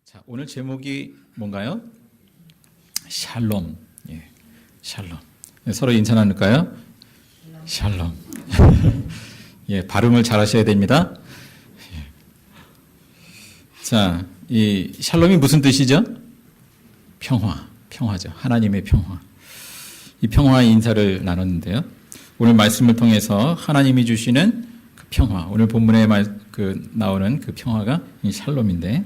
자, 오늘 제목이 뭔가요? 샬롬. 예, 샬롬. 네, 서로 인사 나눌까요? 샬롬. 예, 발음을 잘 하셔야 됩니다. 예. 자, 이 샬롬이 무슨 뜻이죠? 평화, 평화죠. 하나님의 평화. 이 평화의 인사를 나눴는데요. 오늘 말씀을 통해서 하나님이 주시는 그 평화, 오늘 본문에 나오는 그 평화가 이 샬롬인데,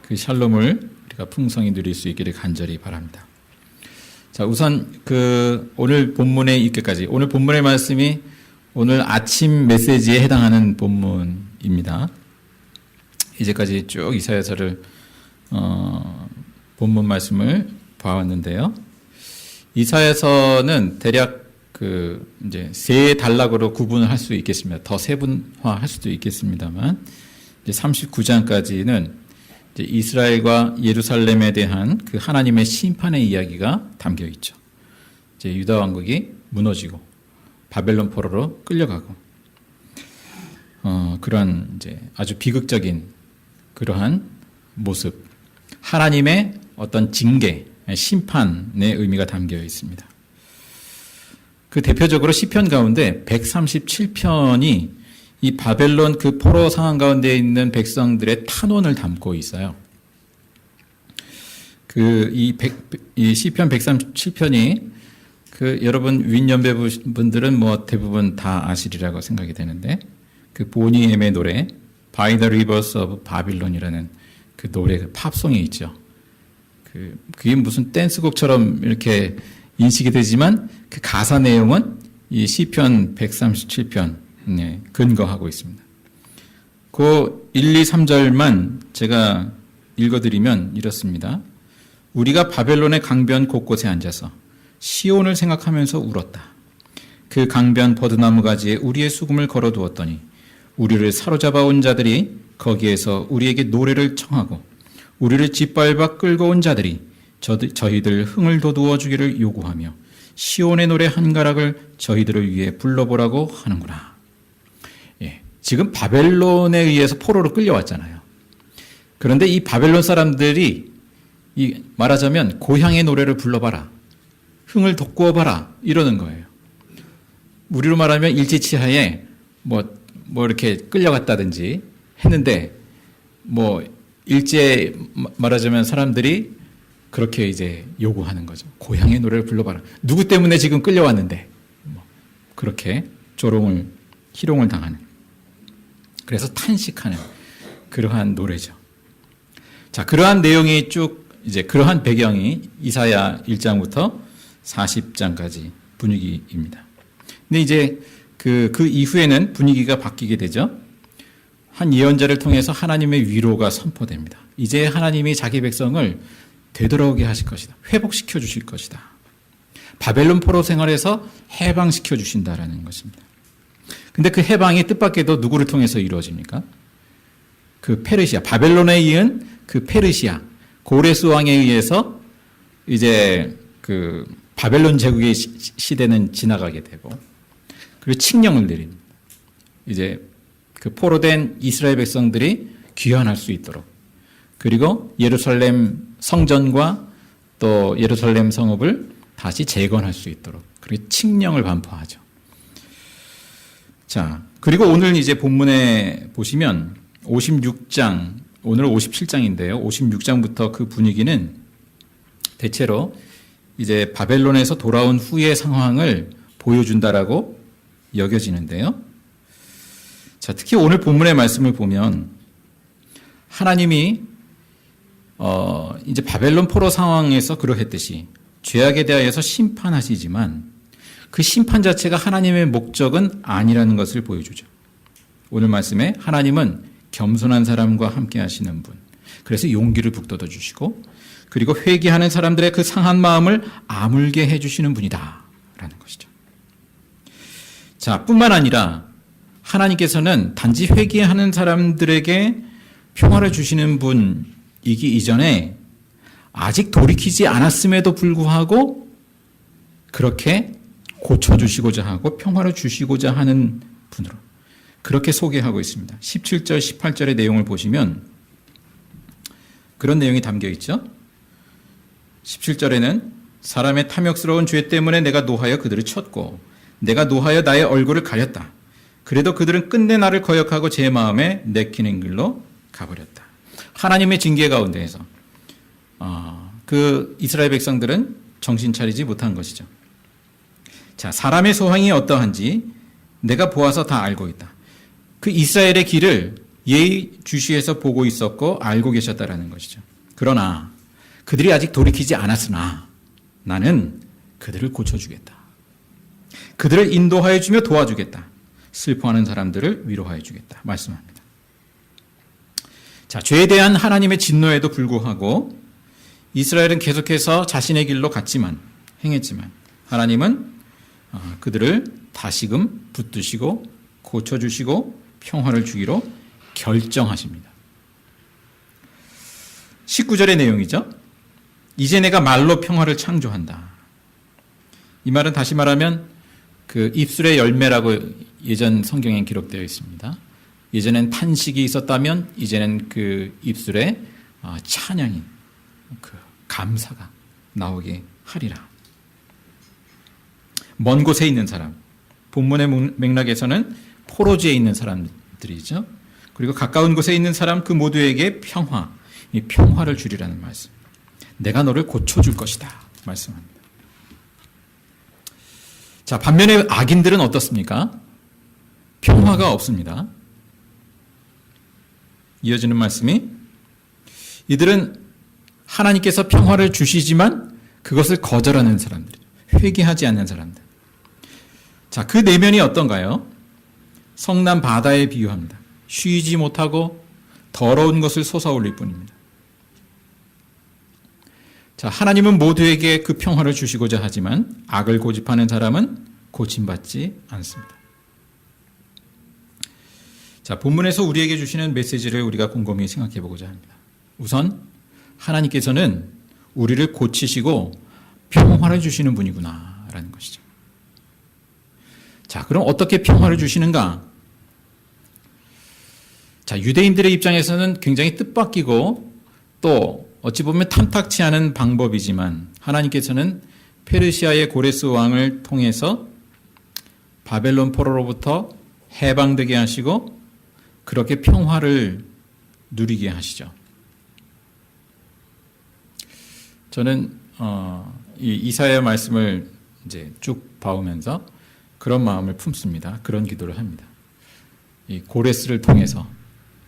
그 샬롬을 우리가 풍성히 누릴 수 있기를 간절히 바랍니다. 자, 우선 오늘 본문에 있기까지, 오늘 본문의 말씀이 오늘 아침 메시지에 해당하는 본문입니다. 이제까지 쭉 이사야서를 본문 말씀을 봐왔는데요. 이사야서는 대략 이제 세 단락으로 구분을 할 수 있겠습니다. 더 세분화할 수도 있겠습니다만, 이제 39장까지는 이제 이스라엘과 예루살렘에 대한 그 하나님의 심판의 이야기가 담겨 있죠. 이제 유다 왕국이 무너지고 바벨론 포로로 끌려가고, 그러한 이제 아주 비극적인 그러한 모습, 하나님의 어떤 징계, 심판의 의미가 담겨 있습니다. 그 대표적으로 시편 가운데 137편이 이 바벨론 그 포로 상황 가운데 있는 백성들의 탄원을 담고 있어요. 이 시편 137편이 여러분 윗연배 분들은 뭐 대부분 다 아시리라고 생각이 되는데, 그 보니 엠의 노래 By the Rivers of Babylon이라는 그 노래, 그 팝송이 있죠. 그게 무슨 댄스곡처럼 이렇게 인식이 되지만 그 가사 내용은 이 시편 137편 근거하고 있습니다. 그 1, 2, 3절만 제가 읽어드리면 이렇습니다. 우리가 바벨론의 강변 곳곳에 앉아서 시온을 생각하면서 울었다. 그 강변 버드나무 가지에 우리의 수금을 걸어두었더니 우리를 사로잡아온 자들이 거기에서 우리에게 노래를 청하고 우리를 짓밟아 끌고 온 자들이 저희들 흥을 돋우어 주기를 요구하며 시온의 노래 한 가락을 저희들을 위해 불러보라고 하는구나. 예, 지금 바벨론에 의해서 포로로 끌려왔잖아요. 그런데 이 바벨론 사람들이 말하자면 고향의 노래를 불러봐라, 흥을 돋구어봐라 이러는 거예요. 우리로 말하면 일제치하에 뭐 이렇게 끌려갔다든지 했는데, 일제 말하자면 사람들이 그렇게 이제 요구하는 거죠. 고향의 노래를 불러봐라. 누구 때문에 지금 끌려왔는데, 그렇게 희롱을 당하는. 그래서 탄식하는 그러한 노래죠. 자, 그러한 내용이 이제 그러한 배경이 이사야 1장부터 40장까지 분위기입니다. 근데 이제 그 이후에는 분위기가 바뀌게 되죠. 한 예언자를 통해서 하나님의 위로가 선포됩니다. 이제 하나님이 자기 백성을 되돌아오게 하실 것이다. 회복시켜 주실 것이다. 바벨론 포로 생활에서 해방시켜 주신다라는 것입니다. 근데 그 해방이 뜻밖에도 누구를 통해서 이루어집니까? 그 페르시아, 바벨론에 이은 그 페르시아, 고레스 왕에 의해서 이제 그 바벨론 제국의 시대는 지나가게 되고, 그리고 칙령을 내립니다. 이제 그 포로된 이스라엘 백성들이 귀환할 수 있도록, 그리고 예루살렘 성전과 또 예루살렘 성읍을 다시 재건할 수 있도록, 그리고 칙령을 반포하죠. 자, 그리고 오늘 이제 본문에 보시면 56장, 오늘 57장인데요. 56장부터 그 분위기는 대체로 이제 바벨론에서 돌아온 후의 상황을 보여준다라고 여겨지는데요. 자, 특히 오늘 본문의 말씀을 보면 하나님이 이제 바벨론 포로 상황에서 그러했듯이 죄악에 대하여서 심판하시지만 그 심판 자체가 하나님의 목적은 아니라는 것을 보여주죠. 오늘 말씀에 하나님은 겸손한 사람과 함께 하시는 분, 그래서 용기를 북돋아 주시고, 그리고 회개하는 사람들의 그 상한 마음을 아물게 해주시는 분이다 라는 것이죠. 자, 뿐만 아니라 하나님께서는 단지 회개하는 사람들에게 평화를 주시는 분이기 이전에 아직 돌이키지 않았음에도 불구하고 그렇게 고쳐주시고자 하고 평화를 주시고자 하는 분으로 그렇게 소개하고 있습니다. 17절, 18절의 내용을 보시면 그런 내용이 담겨 있죠. 17절에는 사람의 탐욕스러운 죄 때문에 내가 노하여 그들을 쳤고 내가 노하여 나의 얼굴을 가렸다. 그래도 그들은 끝내 나를 거역하고 제 마음에 내키는 길로 가버렸다. 하나님의 징계 가운데에서 그 이스라엘 백성들은 정신 차리지 못한 것이죠. 자, 사람의 소망이 어떠한지 내가 보아서 다 알고 있다. 그 이스라엘의 길을 예의주시해서 보고 있었고 알고 계셨다라는 것이죠. 그러나 그들이 아직 돌이키지 않았으나 나는 그들을 고쳐주겠다. 그들을 인도하여 주며 도와주겠다. 슬퍼하는 사람들을 위로하여 주겠다. 말씀합니다. 자, 죄에 대한 하나님의 진노에도 불구하고 이스라엘은 계속해서 자신의 길로 행했지만 하나님은 그들을 다시금 붙드시고 고쳐주시고 평화를 주기로 결정하십니다. 19절의 내용이죠. 이제 내가 말로 평화를 창조한다. 이 말은 다시 말하면 그 입술의 열매라고 예전 성경에 기록되어 있습니다. 예전엔 탄식이 있었다면 이제는 그 입술에 찬양이, 그 감사가 나오게 하리라. 먼 곳에 있는 사람, 본문의 맥락에서는 포로지에 있는 사람들이죠. 그리고 가까운 곳에 있는 사람 그 모두에게 이 평화를 주리라는 말씀. 내가 너를 고쳐줄 것이다. 말씀합니다. 자, 반면에 악인들은 어떻습니까? 평화가 없습니다. 이어지는 말씀이 이들은 하나님께서 평화를 주시지만 그것을 거절하는 사람들, 회개하지 않는 사람들. 자, 그 내면이 어떤가요? 성난 바다에 비유합니다. 쉬지 못하고 더러운 것을 솟아올릴 뿐입니다. 자, 하나님은 모두에게 그 평화를 주시고자 하지만 악을 고집하는 사람은 고침받지 않습니다. 자, 본문에서 우리에게 주시는 메시지를 우리가 곰곰이 생각해 보고자 합니다. 우선 하나님께서는 우리를 고치시고 평화를 주시는 분이구나 라는 것이죠. 자, 그럼 어떻게 평화를 주시는가? 자, 유대인들의 입장에서는 굉장히 뜻밖이고 또 어찌 보면 탐탁치 않은 방법이지만 하나님께서는 페르시아의 고레스 왕을 통해서 바벨론 포로로부터 해방되게 하시고 그렇게 평화를 누리게 하시죠. 저는 이 이사야 말씀을 이제 쭉 봐오면서 그런 마음을 품습니다. 그런 기도를 합니다. 이 고레스를 통해서,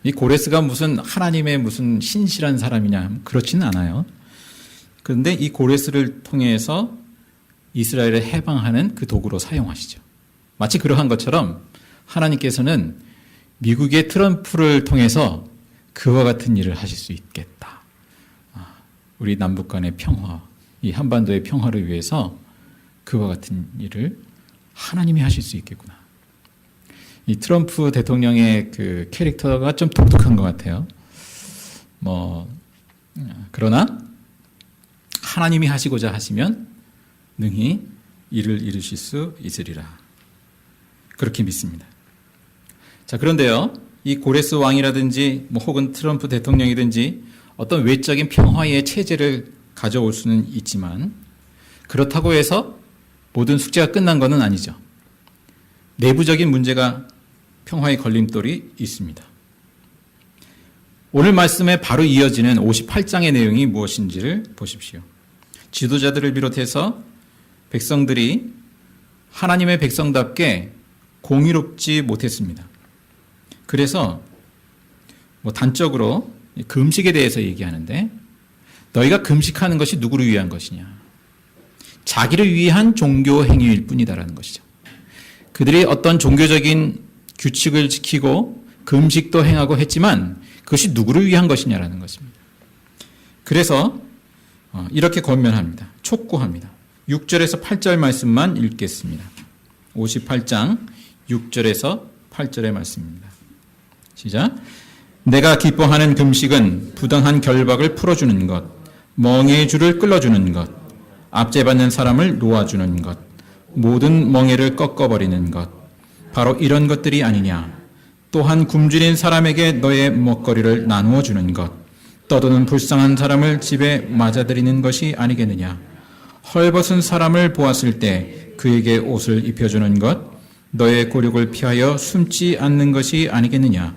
이 고레스가 무슨 하나님의 무슨 신실한 사람이냐, 그렇지는 않아요. 그런데 이 고레스를 통해서 이스라엘을 해방하는 그 도구로 사용하시죠. 마치 그러한 것처럼 하나님께서는 미국의 트럼프를 통해서 그와 같은 일을 하실 수 있겠다. 우리 남북 간의 평화, 이 한반도의 평화를 위해서 그와 같은 일을 하나님이 하실 수 있겠구나. 이 트럼프 대통령의 그 캐릭터가 좀 독특한 것 같아요. 그러나 하나님이 하시고자 하시면 능히 일을 이루실 수 있으리라. 그렇게 믿습니다. 자, 그런데요, 이 고레스 왕이라든지 혹은 트럼프 대통령이든지 어떤 외적인 평화의 체제를 가져올 수는 있지만 그렇다고 해서 모든 숙제가 끝난 것은 아니죠. 내부적인 문제가 평화의 걸림돌이 있습니다. 오늘 말씀에 바로 이어지는 58장의 내용이 무엇인지를 보십시오. 지도자들을 비롯해서 백성들이 하나님의 백성답게 공의롭지 못했습니다. 그래서 단적으로 금식에 대해서 얘기하는데 너희가 금식하는 것이 누구를 위한 것이냐? 자기를 위한 종교 행위일 뿐이다라는 것이죠. 그들이 어떤 종교적인 규칙을 지키고 금식도 행하고 했지만 그것이 누구를 위한 것이냐라는 것입니다. 그래서 이렇게 권면합니다. 촉구합니다. 6절에서 8절 말씀만 읽겠습니다. 58장 6절에서 8절의 말씀입니다. 시작. 내가 기뻐하는 금식은 부당한 결박을 풀어주는 것, 멍에의 줄을 끌어주는 것, 압제받는 사람을 놓아주는 것, 모든 멍에를 꺾어버리는 것, 바로 이런 것들이 아니냐. 또한 굶주린 사람에게 너의 먹거리를 나누어 주는 것, 떠도는 불쌍한 사람을 집에 맞아들이는 것이 아니겠느냐. 헐벗은 사람을 보았을 때 그에게 옷을 입혀주는 것, 너의 곤욕을 피하여 숨지 않는 것이 아니겠느냐.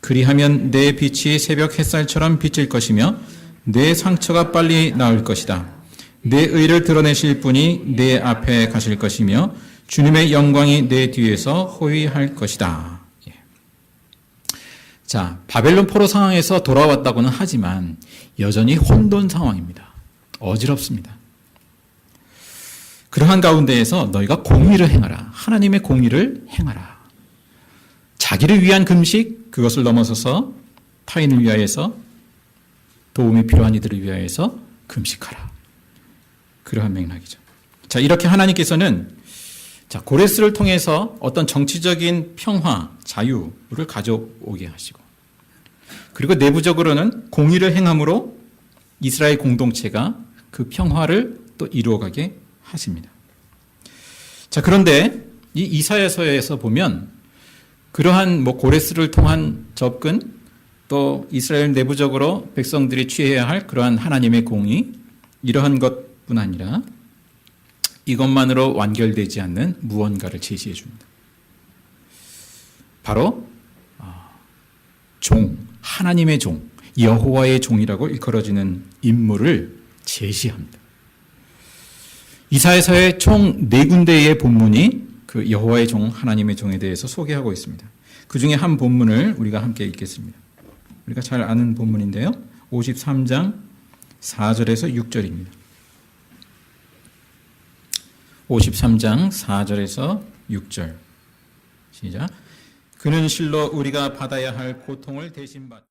그리하면 내 빛이 새벽 햇살처럼 비칠 것이며 내 상처가 빨리 나을 것이다. 내 의를 드러내실 분이 내 앞에 가실 것이며 주님의 영광이 내 뒤에서 호위할 것이다. 예. 자, 바벨론 포로 상황에서 돌아왔다고는 하지만 여전히 혼돈 상황입니다. 어지럽습니다. 그러한 가운데에서 너희가 공의를 행하라. 하나님의 공의를 행하라. 자기를 위한 금식, 그것을 넘어서서 타인을 위하여서, 도움이 필요한 이들을 위하여서 금식하라. 그러한 맥락이죠. 자, 이렇게 하나님께서는 자, 고레스를 통해서 어떤 정치적인 평화, 자유를 가져오게 하시고, 그리고 내부적으로는 공의를 행함으로 이스라엘 공동체가 그 평화를 또 이루어가게 하십니다. 자, 그런데 이 이사야서에서 보면 그러한 고레스를 통한 접근, 또 이스라엘 내부적으로 백성들이 취해야 할 그러한 하나님의 공의, 이러한 것뿐 아니라 이것만으로 완결되지 않는 무언가를 제시해 줍니다. 바로 종, 하나님의 종, 여호와의 종이라고 일컬어지는 인물을 제시합니다. 이사야서의 총 4군데의 본문이 그 여호와의 종, 하나님의 종에 대해서 소개하고 있습니다. 그 중에 한 본문을 우리가 함께 읽겠습니다. 우리가 잘 아는 본문인데요. 53장 4절에서 6절입니다. 53장 4절에서 6절. 시작. 그는 실로 우리가 받아야 할 고통을 대신 받